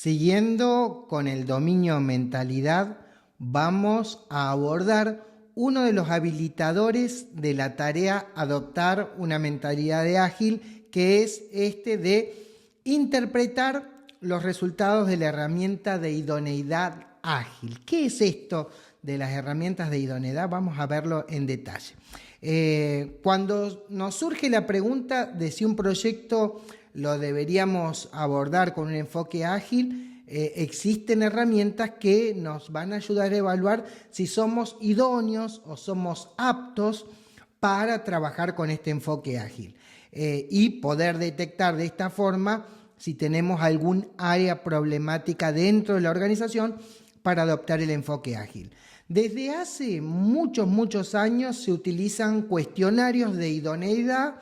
Siguiendo con el dominio mentalidad, vamos a abordar uno de los habilitadores de la tarea adoptar una mentalidad de ágil, que es este de interpretar los resultados de la herramienta de idoneidad ágil. ¿Qué es esto de las herramientas de idoneidad? Vamos a verlo en detalle. Cuando nos surge la pregunta de si un proyecto lo deberíamos abordar con un enfoque ágil, existen herramientas que nos van a ayudar a evaluar si somos idóneos o somos aptos para trabajar con este enfoque ágil y poder detectar de esta forma si tenemos algún área problemática dentro de la organización para adoptar el enfoque ágil. Desde hace muchos años se utilizan cuestionarios de idoneidad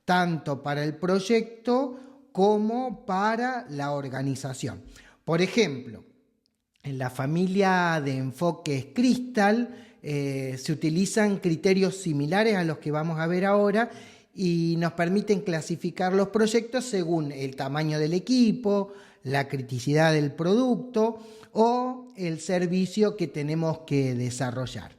tanto para el proyecto como para la organización. Por ejemplo, en la familia de enfoques Crystal se utilizan criterios similares a los que vamos a ver ahora y nos permiten clasificar los proyectos según el tamaño del equipo, la criticidad del producto o el servicio que tenemos que desarrollar.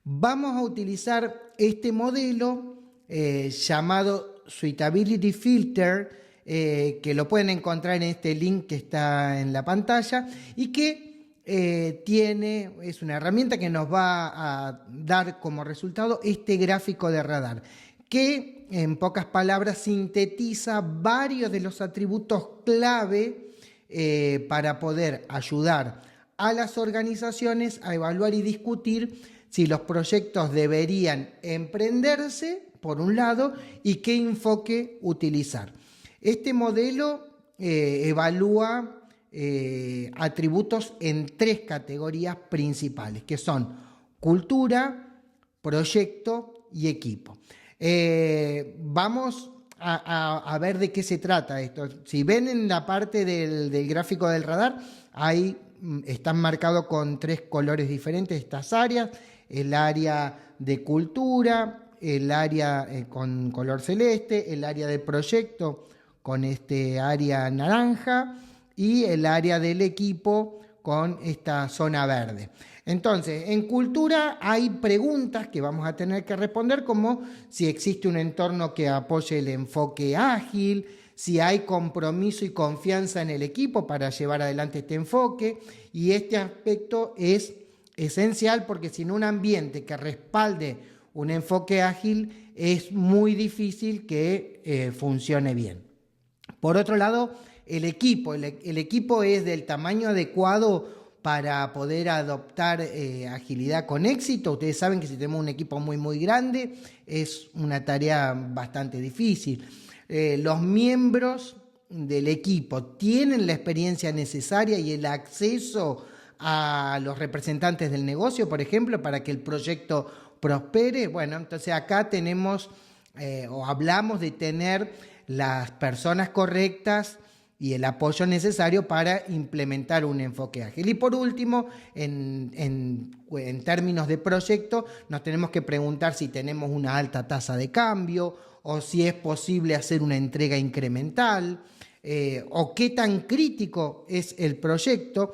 Vamos a utilizar este modelo llamado Suitability Filter, que lo pueden encontrar en este link que está en la pantalla y que es una herramienta que nos va a dar como resultado este gráfico de radar, que en pocas palabras sintetiza varios de los atributos clave para poder ayudar a las organizaciones a evaluar y discutir si los proyectos deberían emprenderse, por un lado, y qué enfoque utilizar. Este modelo evalúa atributos en 3 categorías principales, que son cultura, proyecto y equipo. Vamos a ver de qué se trata esto. Si ven en la parte del gráfico del radar, ahí están marcados con 3 colores diferentes estas áreas: el área de cultura, el área con color celeste, el área de proyecto con este área naranja y el área del equipo con esta zona verde. Entonces, en cultura hay preguntas que vamos a tener que responder, como si existe un entorno que apoye el enfoque ágil, si hay compromiso y confianza en el equipo para llevar adelante este enfoque, y este aspecto es esencial porque sin un ambiente que respalde un enfoque ágil es muy difícil que funcione bien. Por otro lado, el equipo es del tamaño adecuado para poder adoptar agilidad con éxito. Ustedes saben que si tenemos un equipo muy grande es una tarea bastante difícil. Los miembros del equipo tienen la experiencia necesaria y el acceso a los representantes del negocio, por ejemplo, para que el proyecto prospere. Bueno, entonces acá tenemos o hablamos de tener las personas correctas y el apoyo necesario para implementar un enfoque ágil. Y por último, en términos de proyecto, nos tenemos que preguntar si tenemos una alta tasa de cambio o si es posible hacer una entrega incremental o qué tan crítico es el proyecto,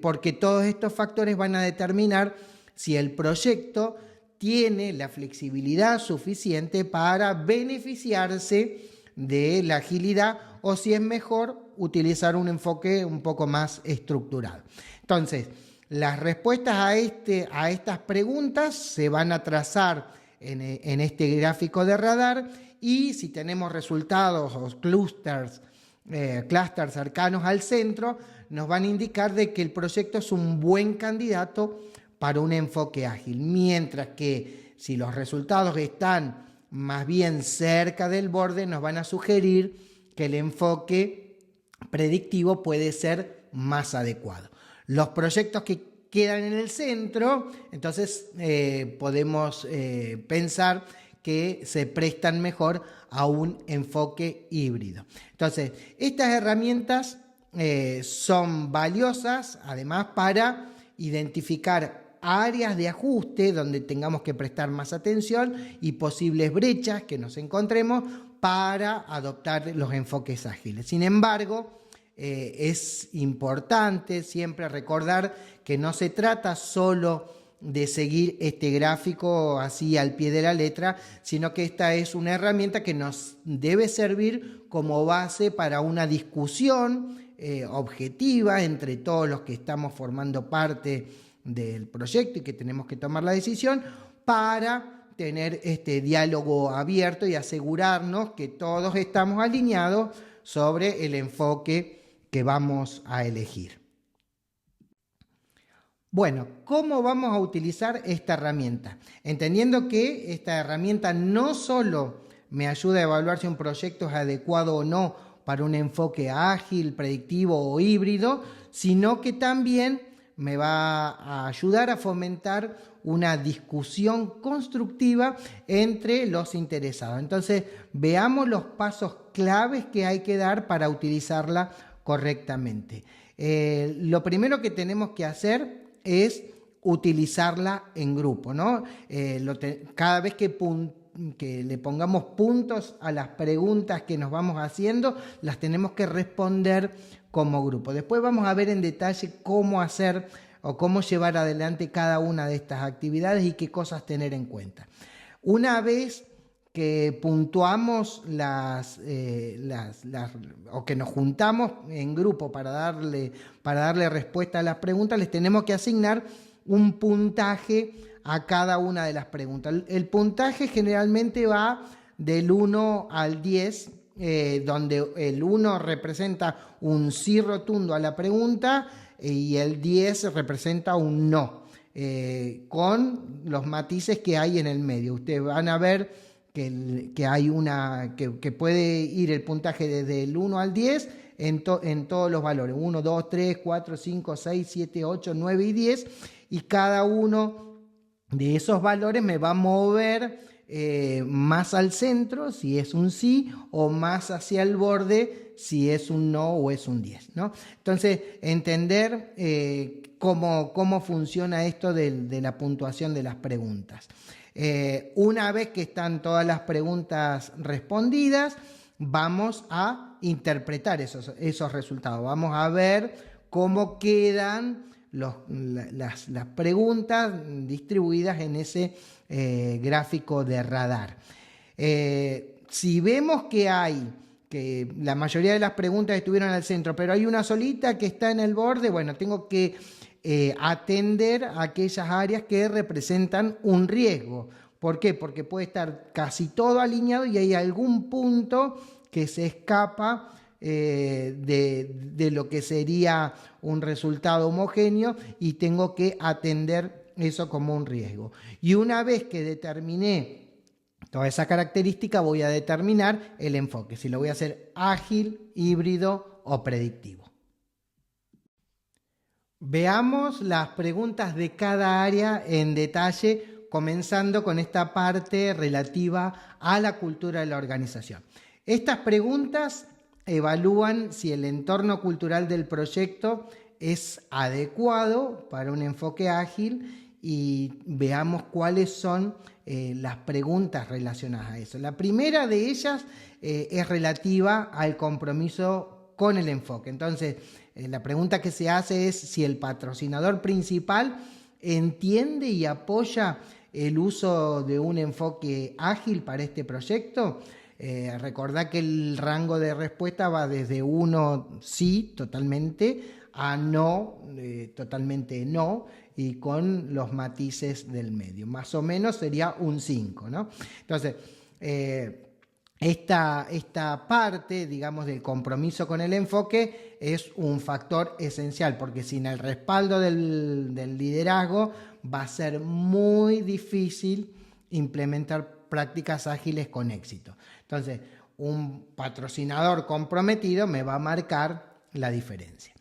porque todos estos factores van a determinar si el proyecto tiene la flexibilidad suficiente para beneficiarse de la agilidad o si es mejor utilizar un enfoque un poco más estructurado. Entonces, las respuestas a estas preguntas se van a trazar en este gráfico de radar, y si tenemos resultados o clusters cercanos al centro, nos van a indicar de que el proyecto es un buen candidato para un enfoque ágil, mientras que si los resultados están más bien cerca del borde, nos van a sugerir que el enfoque predictivo puede ser más adecuado. Los proyectos que quedan en el centro, entonces podemos pensar que se prestan mejor a un enfoque híbrido. Entonces, estas herramientas son valiosas además para identificar áreas de ajuste donde tengamos que prestar más atención y posibles brechas que nos encontremos para adoptar los enfoques ágiles. Sin embargo, es importante siempre recordar que no se trata solo de seguir este gráfico así al pie de la letra, sino que esta es una herramienta que nos debe servir como base para una discusión objetiva entre todos los que estamos formando parte del proyecto y que tenemos que tomar la decisión para tener este diálogo abierto y asegurarnos que todos estamos alineados sobre el enfoque que vamos a elegir. Bueno, ¿cómo vamos a utilizar esta herramienta? Entendiendo que esta herramienta no solo me ayuda a evaluar si un proyecto es adecuado o no para un enfoque ágil, predictivo o híbrido, sino que también me va a ayudar a fomentar una discusión constructiva entre los interesados. Entonces, veamos los pasos claves que hay que dar para utilizarla correctamente. Lo primero que tenemos que hacer es utilizarla en grupo, ¿no? Cada vez que le pongamos puntos a las preguntas que nos vamos haciendo, las tenemos que responder como grupo. Después vamos a ver en detalle cómo hacer o cómo llevar adelante cada una de estas actividades y qué cosas tener en cuenta. Una vez que puntuamos o que nos juntamos en grupo para darle respuesta a las preguntas, les tenemos que asignar un puntaje a cada una de las preguntas. El puntaje generalmente va del 1 al 10, donde el 1 representa un sí rotundo a la pregunta y el 10 representa un no, con los matices que hay en el medio. Ustedes van a ver que hay que puede ir el puntaje desde el 1 al 10 en todos los valores, 1, 2, 3, 4, 5, 6, 7, 8, 9 y 10, y cada uno de esos valores me va a mover más al centro si es un sí, o más hacia el borde si es un no o es un 10, ¿no? Entonces, entender cómo funciona esto de la puntuación de las preguntas. Una vez que están todas las preguntas respondidas, vamos a interpretar esos resultados. Vamos a ver cómo quedan las preguntas distribuidas en ese gráfico de radar. Si vemos que la mayoría de las preguntas estuvieron al centro, pero hay una solita que está en el borde, bueno, tengo que atender a aquellas áreas que representan un riesgo. ¿Por qué? Porque puede estar casi todo alineado y hay algún punto que se escapa de lo que sería un resultado homogéneo y tengo que atender eso como un riesgo. Y una vez que determiné toda esa característica, voy a determinar el enfoque, si lo voy a hacer ágil, híbrido o predictivo. Veamos las preguntas de cada área en detalle, comenzando con esta parte relativa a la cultura de la organización. Estas preguntas evalúan si el entorno cultural del proyecto es adecuado para un enfoque ágil y veamos cuáles son las preguntas relacionadas a eso. La primera de ellas es relativa al compromiso con el enfoque. Entonces, la pregunta que se hace es si el patrocinador principal entiende y apoya el uso de un enfoque ágil para este proyecto. Recordá que el rango de respuesta va desde 1 sí, totalmente, a no, totalmente no, y con los matices del medio. Más o menos sería un 5, ¿no? Entonces, esta parte, digamos, del compromiso con el enfoque es un factor esencial, porque sin el respaldo del liderazgo va a ser muy difícil implementar prácticas ágiles con éxito. Entonces, un patrocinador comprometido me va a marcar la diferencia.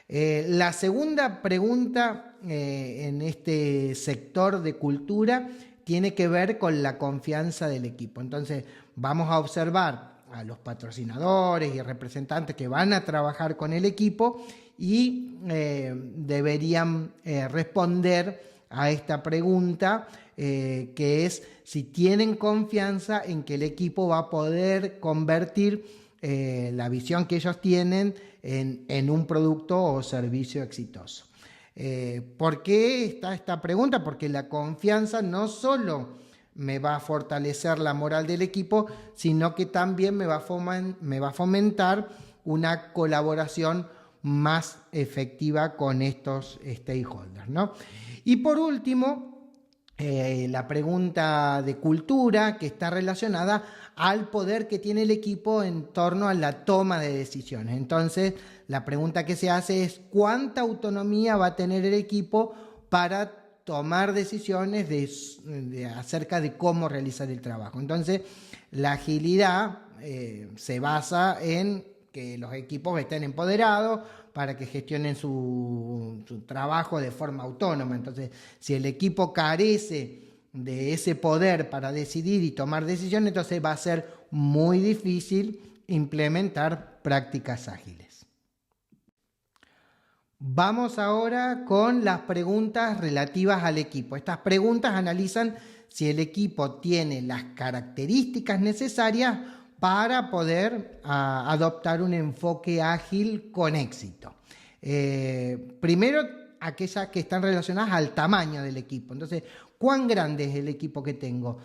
La segunda pregunta en este sector de cultura tiene que ver con la confianza del equipo. Entonces, vamos a observar a los patrocinadores y representantes que van a trabajar con el equipo y deberían responder a esta pregunta, que es si tienen confianza en que el equipo va a poder convertir la visión que ellos tienen en un producto o servicio exitoso. ¿Por qué está esta pregunta? Porque la confianza no solo me va a fortalecer la moral del equipo, sino que también me va a fomentar una colaboración más efectiva con estos stakeholders, ¿no? Y por último, la pregunta de cultura, que está relacionada al poder que tiene el equipo en torno a la toma de decisiones. Entonces, la pregunta que se hace es ¿cuánta autonomía va a tener el equipo para tomar decisiones acerca de cómo realizar el trabajo? Entonces, la agilidad se basa en que los equipos estén empoderados para que gestionen su trabajo de forma autónoma. Entonces, si el equipo carece de ese poder para decidir y tomar decisiones, entonces va a ser muy difícil implementar prácticas ágiles. Vamos ahora con las preguntas relativas al equipo. Estas preguntas analizan si el equipo tiene las características necesarias para poder adoptar un enfoque ágil con éxito. Primero, aquellas que están relacionadas al tamaño del equipo. Entonces, ¿cuán grande es el equipo que tengo?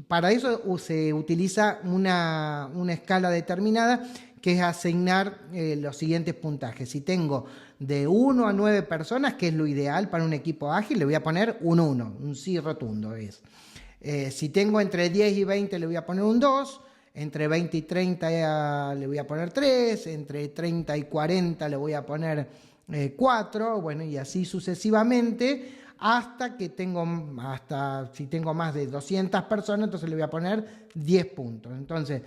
Para eso se utiliza una escala determinada, que es asignar los siguientes puntajes. Si tengo de 1 a 9 personas, que es lo ideal para un equipo ágil, le voy a poner un 1, un sí rotundo es. Si tengo entre 10 y 20, le voy a poner un 2. Entre 20 y 30 le voy a poner 3, entre 30 y 40 le voy a poner 4, bueno, y así sucesivamente, si tengo más de 200 personas, entonces le voy a poner 10 puntos. Entonces,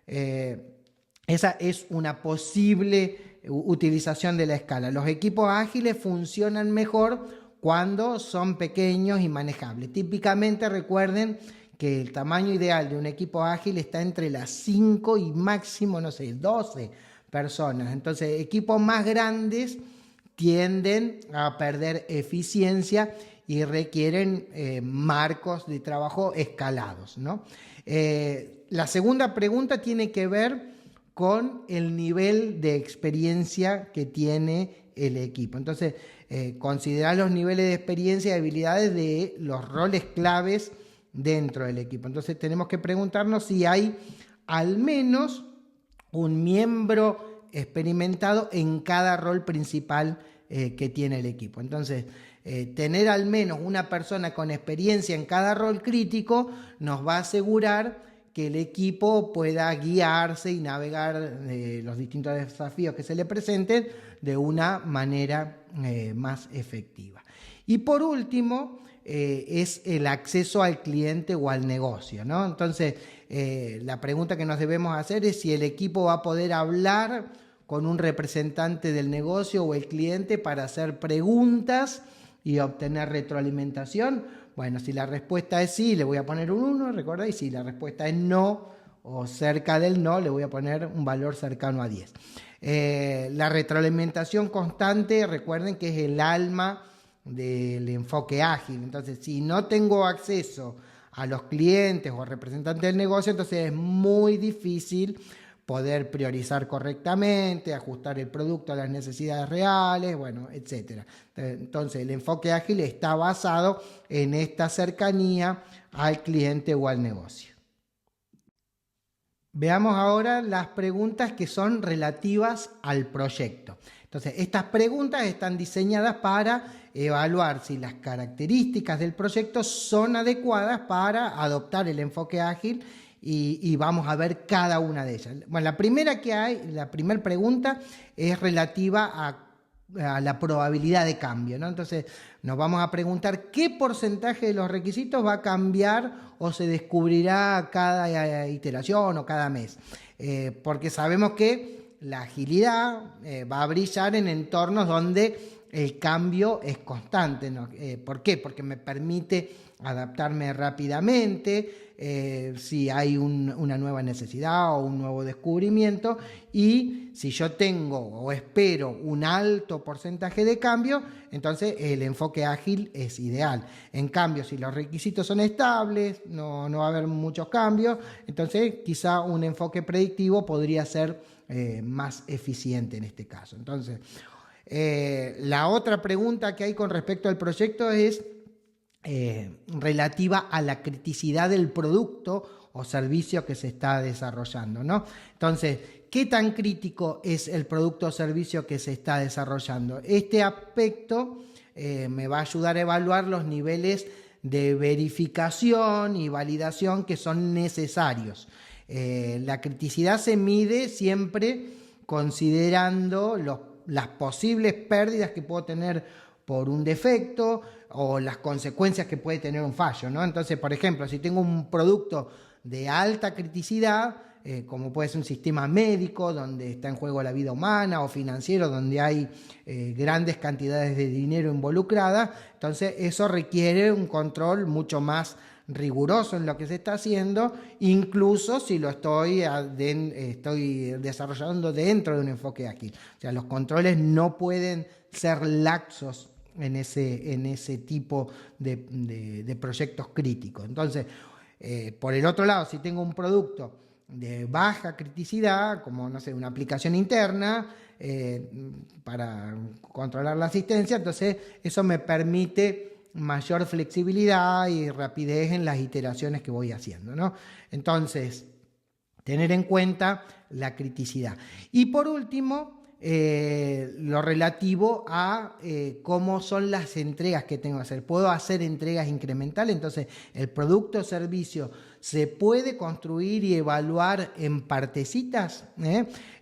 esa es una posible utilización de la escala. Los equipos ágiles funcionan mejor cuando son pequeños y manejables. Típicamente, recuerden que el tamaño ideal de un equipo ágil está entre las 5 y máximo, 12 personas. Entonces, equipos más grandes tienden a perder eficiencia y requieren marcos de trabajo escalados, ¿no? La segunda pregunta tiene que ver con el nivel de experiencia que tiene el equipo. Entonces, considerar los niveles de experiencia y habilidades de los roles claves dentro del equipo. Entonces tenemos que preguntarnos si hay al menos un miembro experimentado en cada rol principal que tiene el equipo. Entonces, tener al menos una persona con experiencia en cada rol crítico nos va a asegurar que el equipo pueda guiarse y navegar los distintos desafíos que se le presenten de una manera más efectiva. Y por último, es el acceso al cliente o al negocio, ¿no? Entonces, la pregunta que nos debemos hacer es si el equipo va a poder hablar con un representante del negocio o el cliente para hacer preguntas y obtener retroalimentación. Bueno, si la respuesta es sí, le voy a poner un 1, ¿recuerda? Y si la respuesta es no o cerca del no, le voy a poner un valor cercano a 10. La retroalimentación constante, recuerden que es el alma del enfoque ágil. Entonces, si no tengo acceso a los clientes o representantes del negocio, entonces es muy difícil poder priorizar correctamente, ajustar el producto a las necesidades reales, bueno, etcétera. Entonces, el enfoque ágil está basado en esta cercanía al cliente o al negocio. Veamos ahora las preguntas que son relativas al proyecto. Entonces, estas preguntas están diseñadas para evaluar si las características del proyecto son adecuadas para adoptar el enfoque ágil y vamos a ver cada una de ellas. Bueno, la primera pregunta es relativa a la probabilidad de cambio, ¿no? Entonces, nos vamos a preguntar qué porcentaje de los requisitos va a cambiar o se descubrirá cada iteración o cada mes. Porque sabemos que la agilidad va a brillar en entornos donde el cambio es constante, ¿no? ¿Por qué? Porque me permite adaptarme rápidamente, si hay una nueva necesidad o un nuevo descubrimiento, y si yo tengo o espero un alto porcentaje de cambio, entonces el enfoque ágil es ideal. En cambio, si los requisitos son estables, no va a haber muchos cambios, entonces quizá un enfoque predictivo podría ser más eficiente en este caso. Entonces, la otra pregunta que hay con respecto al proyecto es relativa a la criticidad del producto o servicio que se está desarrollando, ¿no? Entonces, ¿qué tan crítico es el producto o servicio que se está desarrollando? Este aspecto me va a ayudar a evaluar los niveles de verificación y validación que son necesarios. La criticidad se mide siempre considerando las posibles pérdidas que puedo tener por un defecto o las consecuencias que puede tener un fallo, ¿no? Entonces, por ejemplo, si tengo un producto de alta criticidad, como puede ser un sistema médico donde está en juego la vida humana, o financiero donde hay grandes cantidades de dinero involucradas, entonces eso requiere un control mucho más riguroso en lo que se está haciendo, incluso si lo estoy desarrollando dentro de un enfoque ágil. O sea, los controles no pueden ser laxos en ese tipo de proyectos críticos. Entonces, por el otro lado, si tengo un producto de baja criticidad, como, no sé, una aplicación interna para controlar la asistencia, entonces eso me permite mayor flexibilidad y rapidez en las iteraciones que voy haciendo, ¿no? Entonces, tener en cuenta la criticidad. Y por último, lo relativo a cómo son las entregas que tengo que hacer. ¿Puedo hacer entregas incrementales? Entonces, el producto o servicio se puede construir y evaluar en partecitas.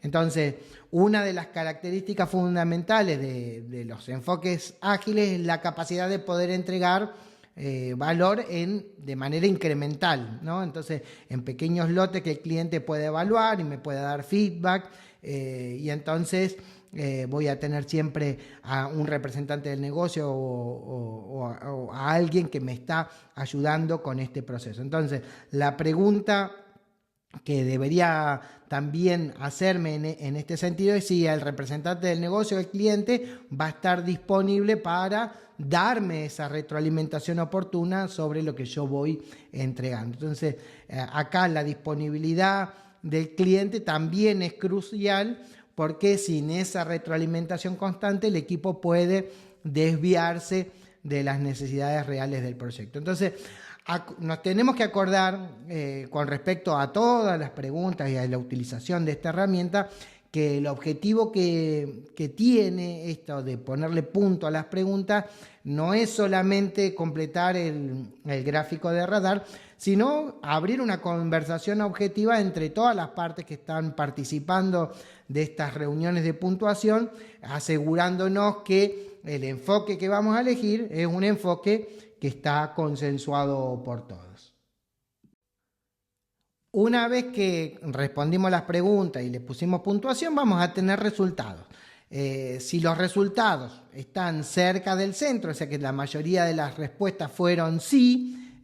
Entonces, una de las características fundamentales de los enfoques ágiles es la capacidad de poder entregar valor de manera incremental, ¿no? Entonces, en pequeños lotes que el cliente puede evaluar y me puede dar feedback, y entonces voy a tener siempre a un representante del negocio o a alguien que me está ayudando con este proceso. Entonces, la pregunta que debería también hacerme en este sentido es si el representante del negocio, el cliente, va a estar disponible para darme esa retroalimentación oportuna sobre lo que yo voy entregando. Entonces, acá la disponibilidad del cliente también es crucial, porque sin esa retroalimentación constante el equipo puede desviarse de las necesidades reales del proyecto. Entonces, nos tenemos que acordar con respecto a todas las preguntas y a la utilización de esta herramienta, que el objetivo que tiene esto de ponerle punto a las preguntas no es solamente completar el gráfico de radar, sino abrir una conversación objetiva entre todas las partes que están participando de estas reuniones de puntuación, asegurándonos que el enfoque que vamos a elegir es un enfoque que está consensuado por todos. Una vez que respondimos las preguntas y le pusimos puntuación, vamos a tener resultados. Si los resultados están cerca del centro, o sea que la mayoría de las respuestas fueron sí,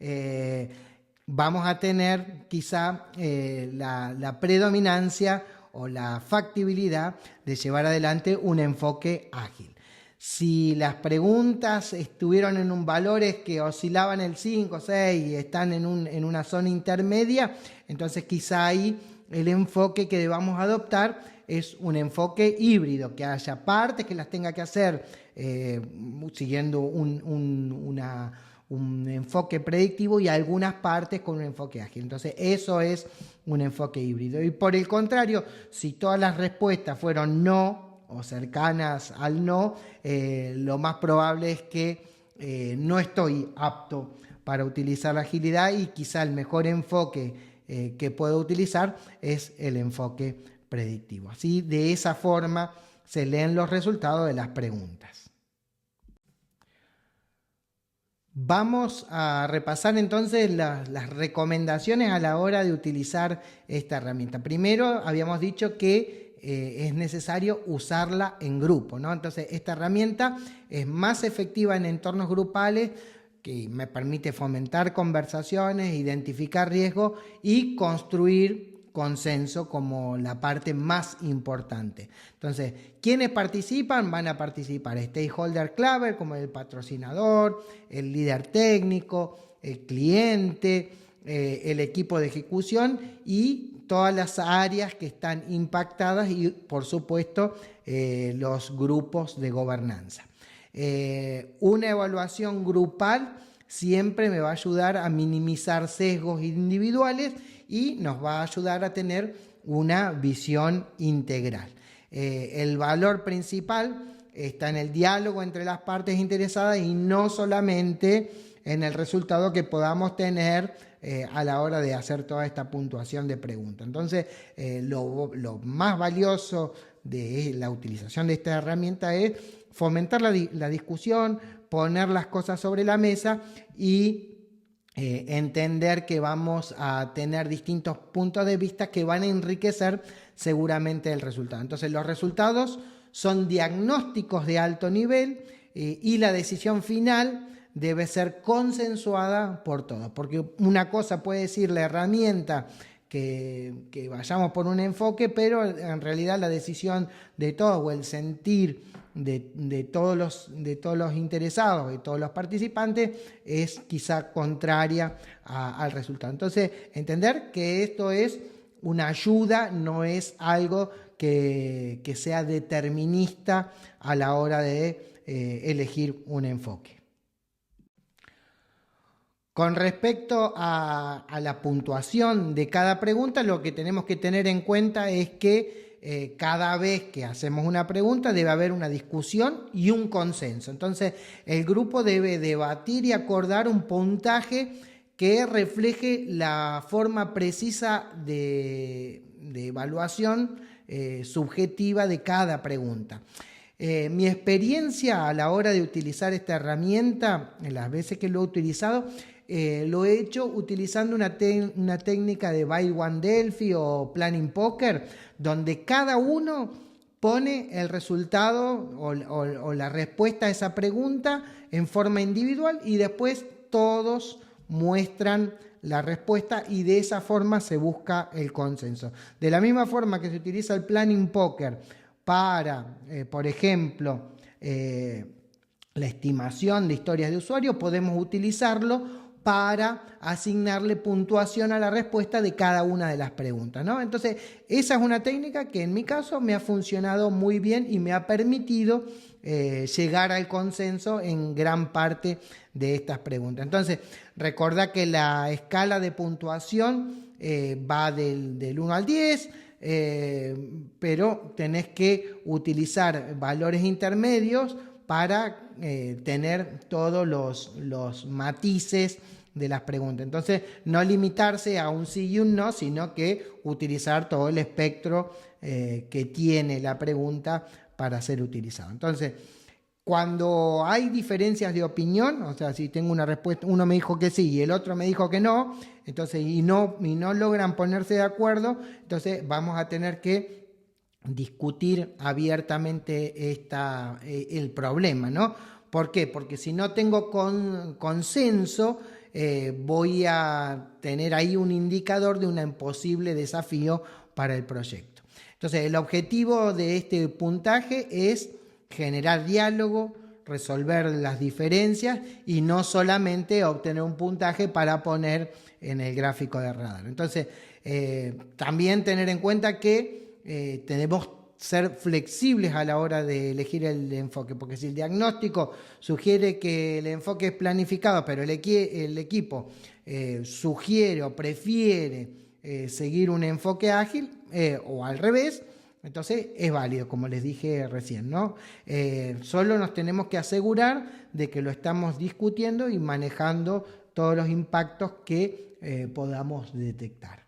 vamos a tener quizá la predominancia o la factibilidad de llevar adelante un enfoque ágil. Si las preguntas estuvieron en valores que oscilaban el 5, 6 y están en una zona intermedia, entonces quizá ahí el enfoque que debamos adoptar es un enfoque híbrido, que haya partes que las tenga que hacer siguiendo un enfoque predictivo y algunas partes con un enfoque ágil. Entonces eso es un enfoque híbrido. Y por el contrario, si todas las respuestas fueron no o cercanas al no, lo más probable es que no estoy apto para utilizar la agilidad, y quizá el mejor enfoque que puedo utilizar es el enfoque predictivo. Así, de esa forma se leen los resultados de las preguntas. Vamos a repasar entonces las recomendaciones a la hora de utilizar esta herramienta. Primero, habíamos dicho que es necesario usarla en grupo, ¿no? Entonces, esta herramienta es más efectiva en entornos grupales, que me permite fomentar conversaciones, identificar riesgos y construir consenso como la parte más importante. Entonces, ¿quiénes participan? Van a participar stakeholder clave como el patrocinador, el líder técnico, el cliente, el equipo de ejecución y todas las áreas que están impactadas y, por supuesto, los grupos de gobernanza. Una evaluación grupal siempre me va a ayudar a minimizar sesgos individuales y nos va a ayudar a tener una visión integral. El valor principal está en el diálogo entre las partes interesadas y no solamente en el resultado que podamos tener a la hora de hacer toda esta puntuación de preguntas. Entonces, lo más valioso de la utilización de esta herramienta es fomentar la discusión, poner las cosas sobre la mesa y entender que vamos a tener distintos puntos de vista que van a enriquecer seguramente el resultado. Entonces, los resultados son diagnósticos de alto nivel y la decisión final debe ser consensuada por todos, porque una cosa puede decir la herramienta que vayamos por un enfoque, pero en realidad la decisión de todos o el sentir de todos los interesados, de todos los participantes, es quizá contraria al resultado. Entonces, entender que esto es una ayuda, no es algo que sea determinista a la hora de elegir un enfoque. Con respecto a la puntuación de cada pregunta, lo que tenemos que tener en cuenta es que cada vez que hacemos una pregunta debe haber una discusión y un consenso. Entonces, el grupo debe debatir y acordar un puntaje que refleje la forma precisa de evaluación subjetiva de cada pregunta. Mi experiencia a la hora de utilizar esta herramienta, en las veces que lo he utilizado, lo he hecho utilizando una técnica de Buy One Delphi o Planning Poker, donde cada uno pone el resultado o la respuesta a esa pregunta en forma individual y después todos muestran la respuesta y de esa forma se busca el consenso. De la misma forma que se utiliza el Planning Poker para, por ejemplo, la estimación de historias de usuario, podemos utilizarlo para asignarle puntuación a la respuesta de cada una de las preguntas, ¿no? Entonces, esa es una técnica que en mi caso me ha funcionado muy bien y me ha permitido llegar al consenso en gran parte de estas preguntas. Entonces, recordá que la escala de puntuación va del 1 al 10, pero tenés que utilizar valores intermedios para tener todos los matices de las preguntas. Entonces, no limitarse a un sí y un no, sino que utilizar todo el espectro que tiene la pregunta para ser utilizado. Entonces, cuando hay diferencias de opinión, o sea, si tengo una respuesta, uno me dijo que sí y el otro me dijo que no, entonces, y no logran ponerse de acuerdo, entonces vamos a tener que discutir abiertamente el problema, ¿no? ¿Por qué? Porque si no tengo consenso, voy a tener ahí un indicador de un posible desafío para el proyecto. Entonces, el objetivo de este puntaje es generar diálogo, resolver las diferencias y no solamente obtener un puntaje para poner en el gráfico de radar. Entonces, también tener en cuenta que tenemos ser flexibles a la hora de elegir el enfoque, porque si el diagnóstico sugiere que el enfoque es planificado, pero el equipo sugiere o prefiere seguir un enfoque ágil o al revés, entonces es válido, como les dije recién, ¿no? Solo nos tenemos que asegurar de que lo estamos discutiendo y manejando todos los impactos que podamos detectar.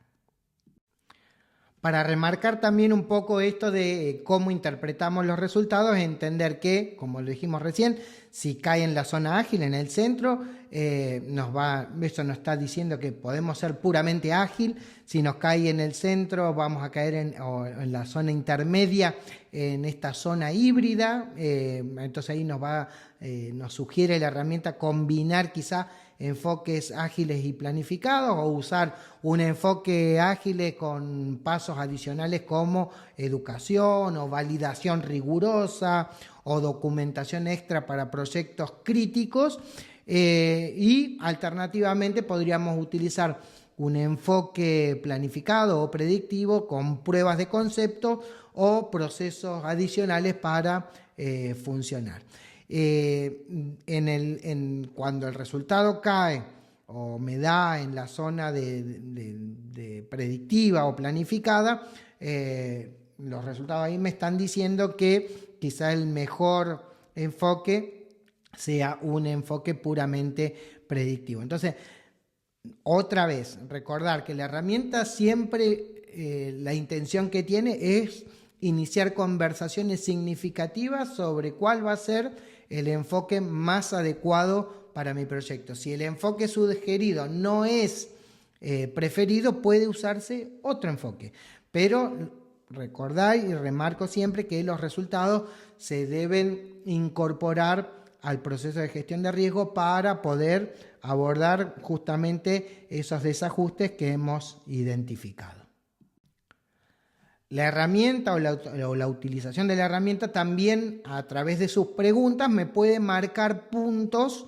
Para remarcar también un poco esto de cómo interpretamos los resultados, entender que, como lo dijimos recién, si cae en la zona ágil, en el centro, eso nos está diciendo que podemos ser puramente ágil. Si nos cae en el centro, vamos a caer en la zona intermedia, en esta zona híbrida. Entonces ahí nos sugiere la herramienta combinar quizá enfoques ágiles y planificados, o usar un enfoque ágil con pasos adicionales como educación o validación rigurosa o documentación extra para proyectos críticos, y alternativamente podríamos utilizar un enfoque planificado o predictivo con pruebas de concepto o procesos adicionales para funcionar. Cuando el resultado cae o me da en la zona de predictiva o planificada, los resultados ahí me están diciendo que quizá el mejor enfoque sea un enfoque puramente predictivo. Entonces, otra vez, recordar que la herramienta siempre, la intención que tiene es iniciar conversaciones significativas sobre cuál va a ser el enfoque más adecuado para mi proyecto. Si el enfoque sugerido no es preferido, puede usarse otro enfoque. Pero recordad y remarco siempre que los resultados se deben incorporar al proceso de gestión de riesgo para poder abordar justamente esos desajustes que hemos identificado. La herramienta o la utilización de la herramienta también, a través de sus preguntas, me puede marcar puntos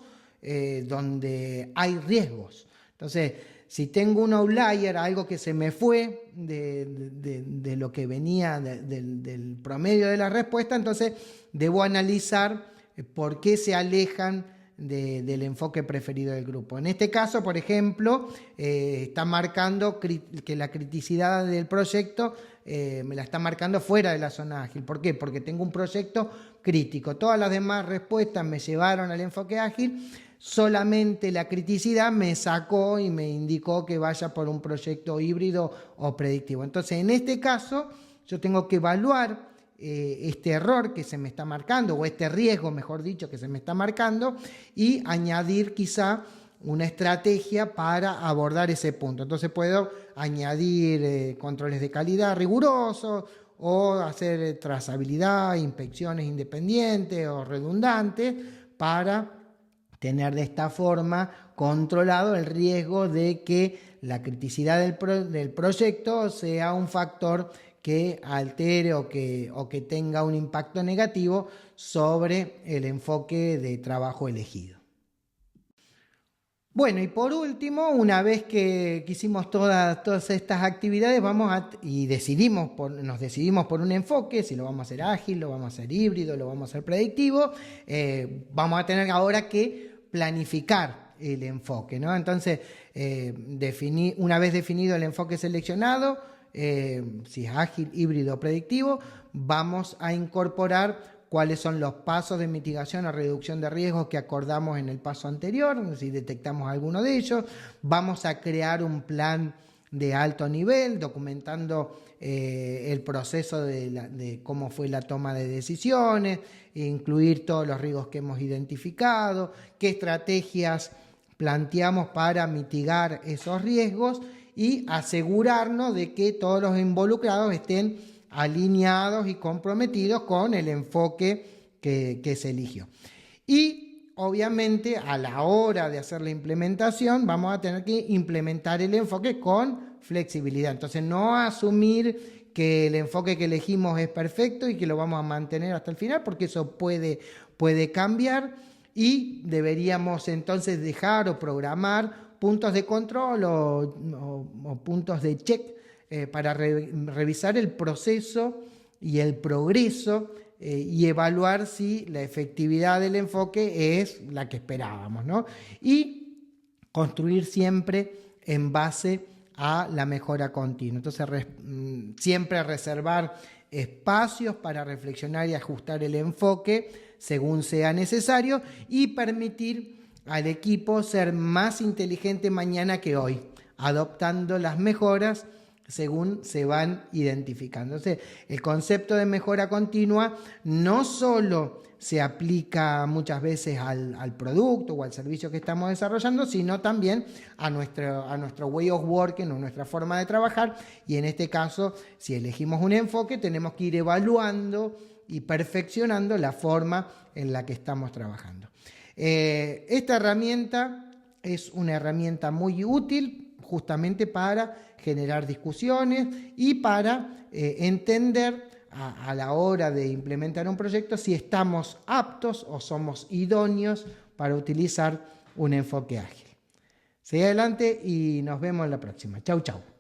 donde hay riesgos. Entonces, si tengo un outlier, algo que se me fue de lo que venía del promedio de la respuesta, entonces debo analizar por qué se alejan del enfoque preferido del grupo. En este caso, por ejemplo, está marcando que la criticidad del proyecto me la está marcando fuera de la zona ágil. ¿Por qué? Porque tengo un proyecto crítico. Todas las demás respuestas me llevaron al enfoque ágil. Solamente la criticidad me sacó y me indicó que vaya por un proyecto híbrido o predictivo. Entonces, en este caso, yo tengo que evaluar este error que se me está marcando, o este riesgo, mejor dicho, que se me está marcando, y añadir quizá una estrategia para abordar ese punto. Entonces puedo añadir controles de calidad rigurosos, o hacer trazabilidad, inspecciones independientes o redundantes, para tener de esta forma controlado el riesgo de que la criticidad del proyecto sea un factor que altere o que tenga un impacto negativo sobre el enfoque de trabajo elegido. Bueno, y por último, una vez que hicimos todas estas actividades, nos decidimos por un enfoque, si lo vamos a hacer ágil, lo vamos a hacer híbrido, lo vamos a hacer predictivo, vamos a tener ahora que planificar el enfoque, ¿no? Entonces, una vez definido el enfoque seleccionado, si es ágil, híbrido o predictivo, vamos a incorporar cuáles son los pasos de mitigación o reducción de riesgos que acordamos en el paso anterior, si detectamos alguno de ellos. Vamos a crear un plan de alto nivel, documentando el proceso de cómo fue la toma de decisiones, incluir todos los riesgos que hemos identificado, qué estrategias planteamos para mitigar esos riesgos, y asegurarnos de que todos los involucrados estén alineados y comprometidos con el enfoque que se eligió. Y obviamente a la hora de hacer la implementación vamos a tener que implementar el enfoque con flexibilidad. Entonces, no asumir que el enfoque que elegimos es perfecto y que lo vamos a mantener hasta el final, porque eso puede cambiar, y deberíamos entonces dejar o programar puntos de control o puntos de check para revisar el proceso y el progreso, y evaluar si la efectividad del enfoque es la que esperábamos, ¿no? Y construir siempre en base a la mejora continua. Entonces, siempre reservar espacios para reflexionar y ajustar el enfoque según sea necesario, y permitir al equipo ser más inteligente mañana que hoy, adoptando las mejoras según se van identificando. Entonces, el concepto de mejora continua no solo se aplica muchas veces al producto o al servicio que estamos desarrollando, sino también a nuestro way of working o nuestra forma de trabajar. Y en este caso, si elegimos un enfoque, tenemos que ir evaluando y perfeccionando la forma en la que estamos trabajando. Esta herramienta es una herramienta muy útil justamente para generar discusiones y para entender a la hora de implementar un proyecto si estamos aptos o somos idóneos para utilizar un enfoque ágil. Sigue adelante y nos vemos en la próxima. Chau, chau.